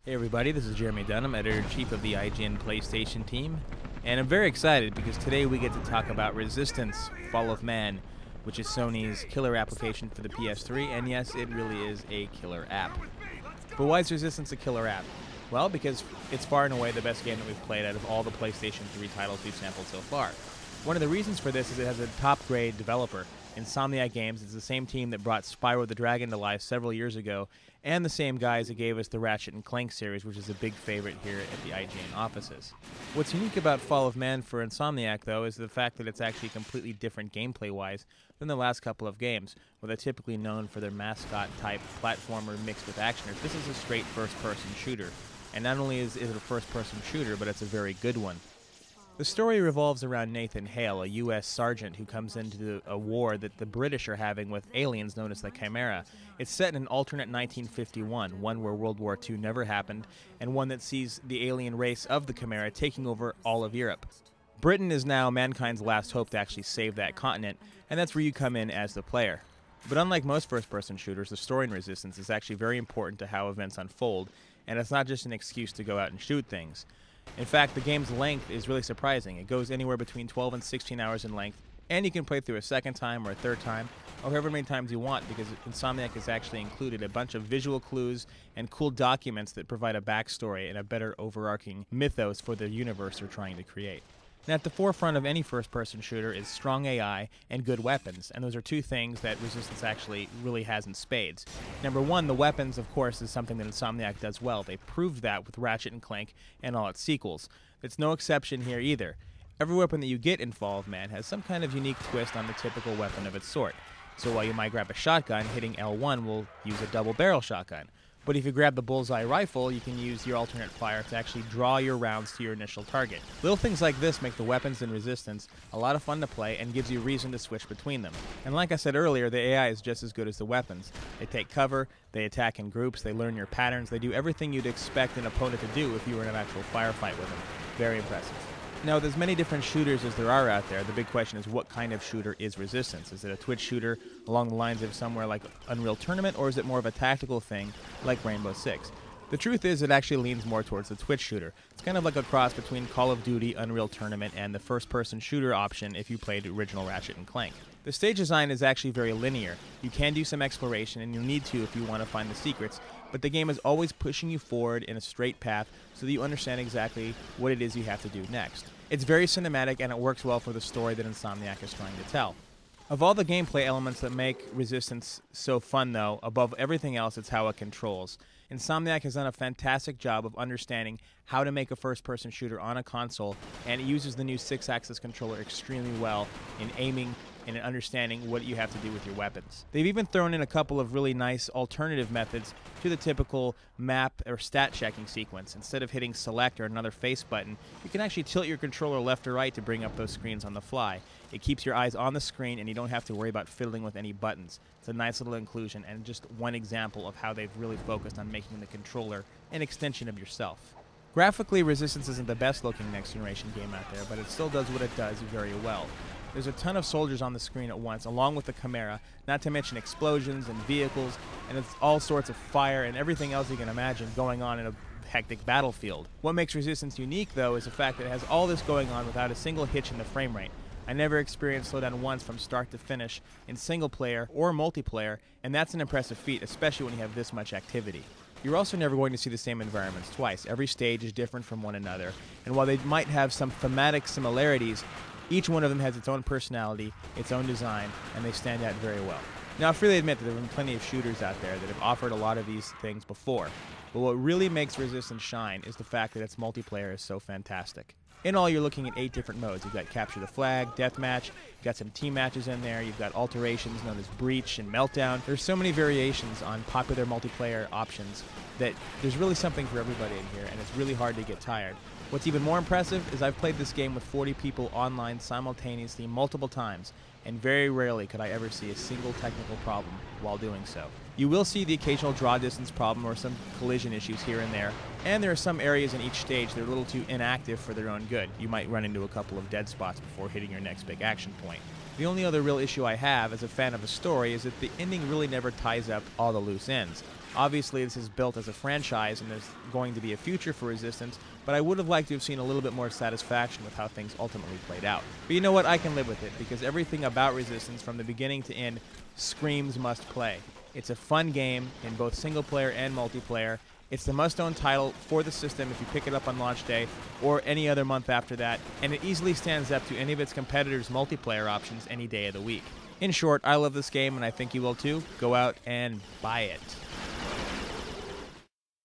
Hey everybody, this is Jeremy Dunham, Editor-in-Chief of the IGN PlayStation team, and I'm very excited because today we get to talk about Resistance: Fall of Man, which is Sony's killer application for the PS3, and yes, it really is a killer app. But why is Resistance a killer app? Well, because it's far and away the best game that we've played out of all the PlayStation 3 titles we've sampled so far. One of the reasons for this is it has a top-grade developer. Insomniac Games is the same team that brought Spyro the Dragon to life several years ago, and the same guys that gave us the Ratchet & Clank series, which is a big favorite here at the IGN offices. What's unique about Fall of Man for Insomniac, though, is the fact that it's actually completely different gameplay-wise than the last couple of games, where they're typically known for their mascot-type platformer mixed with actioners. This is a straight first-person shooter, and not only is it a first-person shooter, but it's a very good one. The story revolves around Nathan Hale, a U.S. sergeant who comes into a war that the British are having with aliens known as the Chimera. It's set in an alternate 1951, one where World War II never happened, and one that sees the alien race of the Chimera taking over all of Europe. Britain is now mankind's last hope to actually save that continent, and that's where you come in as the player. But unlike most first-person shooters, the story in Resistance is actually very important to how events unfold, and it's not just an excuse to go out and shoot things. In fact, the game's length is really surprising. It goes anywhere between 12 and 16 hours in length, and you can play through a second time or a third time, or however many times you want, because Insomniac has actually included a bunch of visual clues and cool documents that provide a backstory and a better overarching mythos for the universe they're trying to create. Now, at the forefront of any first-person shooter is strong AI and good weapons, and those are two things that Resistance actually really has in spades. Number one, the weapons, of course, is something that Insomniac does well. They proved that with Ratchet & Clank and all its sequels. It's no exception here either. Every weapon that you get in Fall of Man has some kind of unique twist on the typical weapon of its sort. So while you might grab a shotgun, hitting L1 will use a double-barrel shotgun. But if you grab the bullseye rifle, you can use your alternate fire to actually draw your rounds to your initial target. Little things like this make the weapons in Resistance a lot of fun to play and gives you reason to switch between them. And like I said earlier, the AI is just as good as the weapons. They take cover, they attack in groups, they learn your patterns, they do everything you'd expect an opponent to do if you were in an actual firefight with them. Very impressive. Now, with as many different shooters as there are out there, the big question is what kind of shooter is Resistance? Is it a Twitch shooter along the lines of somewhere like Unreal Tournament, or is it more of a tactical thing like Rainbow Six? The truth is it actually leans more towards the Twitch shooter. It's kind of like a cross between Call of Duty, Unreal Tournament, and the first-person shooter option if you played original Ratchet & Clank. The stage design is actually very linear. You can do some exploration, and you'll need to if you want to find the secrets, but the game is always pushing you forward in a straight path so that you understand exactly what it is you have to do next. It's very cinematic, and it works well for the story that Insomniac is trying to tell. Of all the gameplay elements that make Resistance so fun, though, above everything else, it's how it controls. Insomniac has done a fantastic job of understanding how to make a first-person shooter on a console, and it uses the new 6-axis controller extremely well in aiming and in understanding what you have to do with your weapons. They've even thrown in a couple of really nice alternative methods to the typical map or stat checking sequence. Instead of hitting select or another face button, you can actually tilt your controller left or right to bring up those screens on the fly. It keeps your eyes on the screen and you don't have to worry about fiddling with any buttons. It's a nice little inclusion and just one example of how they've really focused on making the controller an extension of yourself. Graphically, Resistance isn't the best looking next generation game out there, but it still does what it does very well. There's a ton of soldiers on the screen at once, along with the Chimera, not to mention explosions and vehicles, and it's all sorts of fire and everything else you can imagine going on in a hectic battlefield. What makes Resistance unique, though, is the fact that it has all this going on without a single hitch in the frame rate. I never experienced slowdown once from start to finish in single player or multiplayer, and that's an impressive feat, especially when you have this much activity. You're also never going to see the same environments twice. Every stage is different from one another, and while they might have some thematic similarities, each one of them has its own personality, its own design, and they stand out very well. Now, I freely admit that there have been plenty of shooters out there that have offered a lot of these things before, but what really makes Resistance shine is the fact that its multiplayer is so fantastic. In all, you're looking at 8 different modes. You've got Capture the Flag, Deathmatch, you've got some team matches in there, you've got alterations known as Breach and Meltdown. There's so many variations on popular multiplayer options that there's really something for everybody in here, and it's really hard to get tired. What's even more impressive is I've played this game with 40 people online simultaneously multiple times, and very rarely could I ever see a single technical problem while doing so. You will see the occasional draw distance problem or some collision issues here and there, and there are some areas in each stage that are a little too inactive for their own good. You might run into a couple of dead spots before hitting your next big action point. The only other real issue I have as a fan of the story is that the ending really never ties up all the loose ends. Obviously, this is built as a franchise and there's going to be a future for Resistance, but I would have liked to have seen a little bit more satisfaction with how things ultimately played out. But you know what? I can live with it, because everything about Resistance from the beginning to end screams must play. It's a fun game in both single player and multiplayer. It's the must-own title for the system if you pick it up on launch day or any other month after that, and it easily stands up to any of its competitors' multiplayer options any day of the week. In short, I love this game and I think you will too. Go out and buy it.